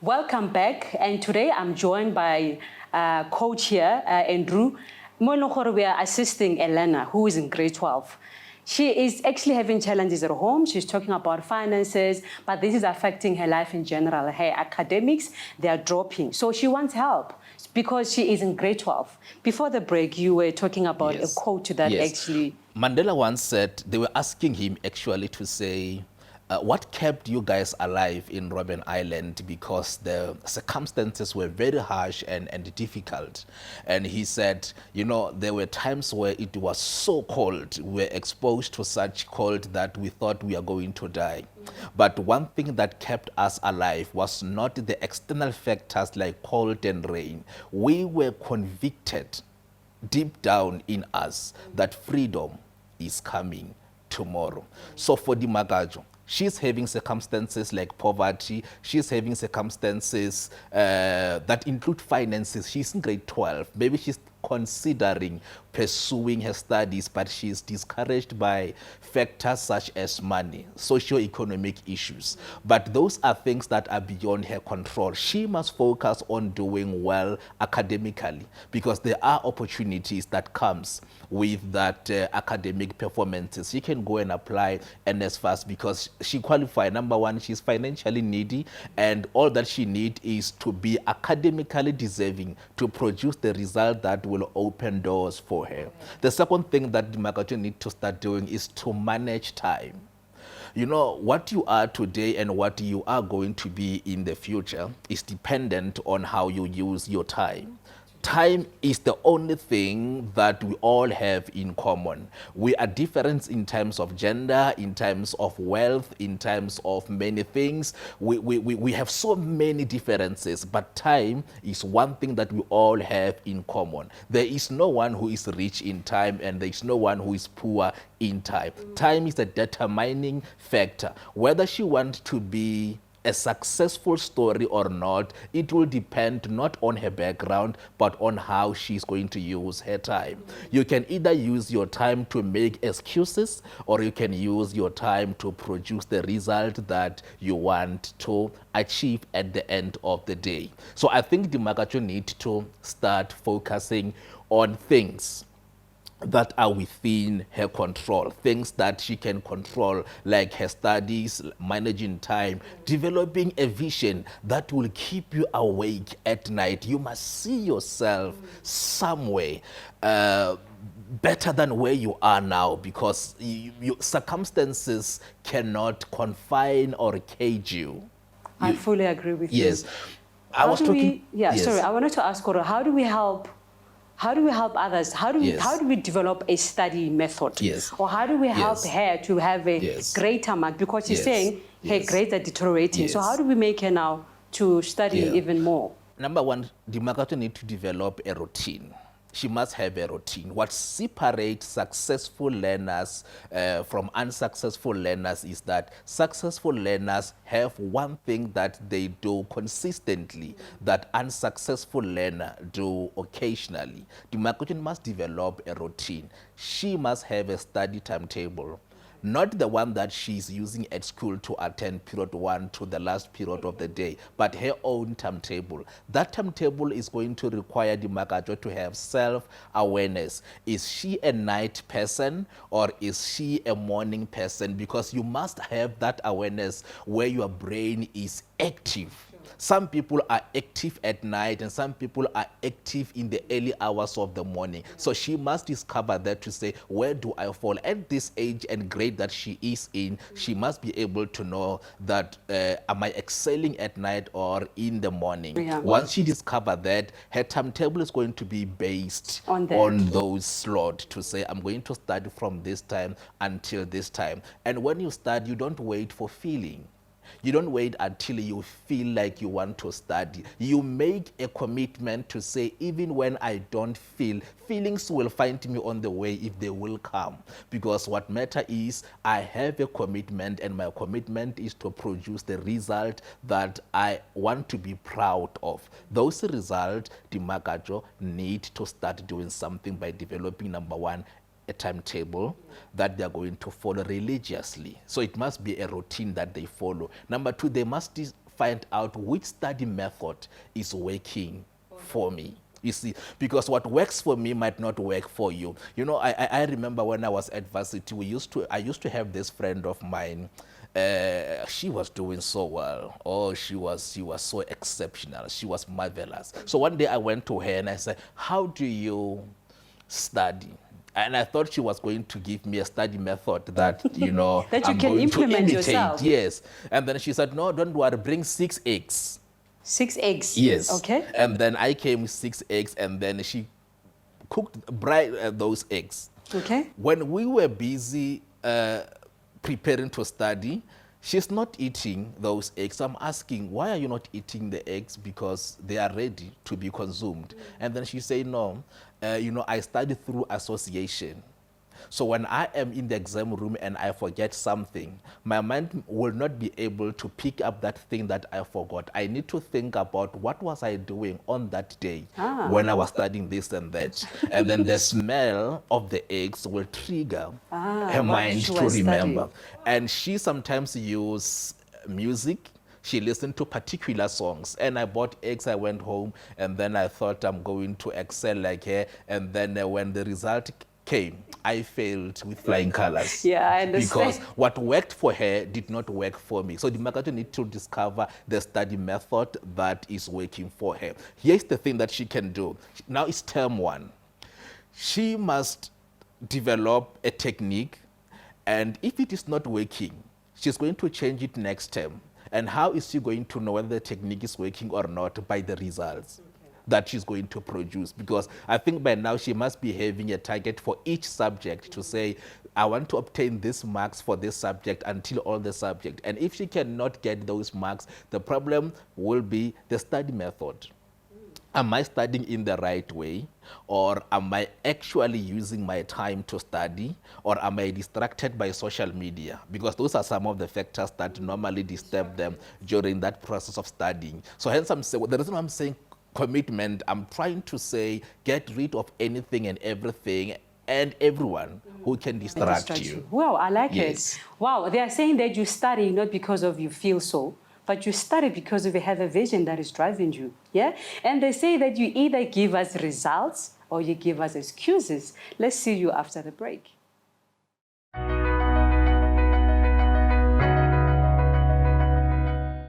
Welcome back, and today I'm joined by coach here, Andrew. We are assisting Elena, who is in grade 12. She is actually having challenges at home. She's talking about finances, but this is affecting her life in general. Her academics, they are dropping. So she wants help because she is in grade 12. Before the break, you were talking about a quote that actually... Mandela once said, they were asking him actually to say, what kept you guys alive in Robben Island, because the circumstances were very harsh and difficult. And he said, you know, there were times where it was so cold, we were exposed to such cold that we thought we are going to die. But one thing that kept us alive was not the external factors like cold and rain. We were convicted deep down in us that freedom is coming tomorrow. So for the Magajo, she's having circumstances like poverty. She's having circumstances that include finances. She's in grade 12. Maybe she's considering pursuing her studies, but she's discouraged by factors such as money, socio-economic issues. But those are things that are beyond her control. She must focus on doing well academically, because there are opportunities that comes with that academic performances. She can go and apply NSFAS because she qualified. Number one, she's financially needy, and all that she needs is to be academically deserving to produce the result that will open doors for her. The second thing that the Magajo need to start doing is to manage time. You know, what you are today and what you are going to be in the future is dependent on how you use your time. Time is the only thing that we all have in common. We are different in terms of gender, in terms of wealth, in terms of many things. We have so many differences, but time is one thing that we all have in common. There is no one who is rich in time, and there is no one who is poor in time. Time is a determining factor. Whether she wants to be a successful story or not, it will depend not on her background, but on how she's going to use her time. You can either use your time to make excuses, or you can use your time to produce the result that you want to achieve at the end of the day. So I think the Magajo need to start focusing on things that are within her control, things that she can control, like her studies, managing time, developing a vision that will keep you awake at night. You must see yourself somewhere better than where you are now, because circumstances cannot confine or cage you. I fully agree with you. Yes. I wanted to ask Koro, how do we help others? How do we develop a study method? Yes. Or how do we help her to have a greater mark? Because she's saying her grades are deteriorating. So how do we make her now to study even more? Number one, the Magajo need to develop a routine. She must have a routine. What separates successful learners from unsuccessful learners is that successful learners have one thing that they do consistently that unsuccessful learners do occasionally. The Magajo must develop a routine. She must have a study timetable. Not the one that she's using at school to attend period 1 to the last period of the day, but her own timetable. That timetable is going to require the Magajo to have self-awareness. Is she a night person or is she a morning person? Because you must have that awareness where your brain is active. Some people are active at night and some people are active in the early hours of the morning. So she must discover that to say, where do I fall? At this age and grade that she is in, she must be able to know that am I excelling at night or in the morning? Yeah. Once she discovers that, her timetable is going to be based on those slots to say, I'm going to study from this time until this time. And when you start, you don't wait for feeling. You don't wait until you feel like you want to study. You make a commitment to say, even when I don't feel, feelings will find me on the way if they will come. Because what matters is I have a commitment, and my commitment is to produce the result that I want to be proud of. Those results, the Magajo need to start doing something by developing, number one, a timetable that they're going to follow religiously. So it must be a routine that they follow. Number two, they must find out which study method is working for me. You see, because what works for me might not work for you. You know, I remember when I was at varsity, I used to have this friend of mine. She was doing so well. Oh, she was so exceptional. She was marvelous. So one day I went to her and I said, "How do you study?" And I thought she was going to give me a study method that, you know, that you I'm can going implement to imitate. yourself. Yes. And then she said, "No, don't worry, bring 6 eggs." 6 eggs. Yes. Okay. And then I came with 6 eggs, and then she cooked those eggs. Okay. When we were busy preparing to study, she's not eating those eggs. I'm asking, "Why are you not eating the eggs? Because they are ready to be consumed." And then she said, "No, you know, I study through association. So when I am in the exam room and I forget something, my mind will not be able to pick up that thing that I forgot. I need to think about what was I doing on that day when I was studying this and that." And then the smell of the eggs will trigger her mind to remember. And she sometimes uses music. She listened to particular songs, and I bought eggs. I went home, and then I thought I'm going to excel like her. And then when the result came, I failed with flying colors. Yeah, I understand. Because what worked for her did not work for me. So the marketer needs to discover the study method that is working for her. Here's the thing that she can do. Now it's term 1. She must develop a technique, and if it is not working, she's going to change it next term. And how is she going to know whether the technique is working or not? By the results that she's going to produce. Because I think by now she must be having a target for each subject to say, "I want to obtain these marks for this subject until all the subject." And if she cannot get those marks, the problem will be the study method. Am I studying in the right way? Or am I actually using my time to study? Or am I distracted by social media? Because those are some of the factors that normally disturb them during that process of studying. So hence the reason I'm saying commitment, I'm trying to say get rid of anything and everything and everyone who can distract you. Wow, I like Yes. it. Wow, they are saying that you study not because of you feel so, but you study because you have a vision that is driving you. Yeah? And they say that you either give us results or you give us excuses. Let's see you after the break.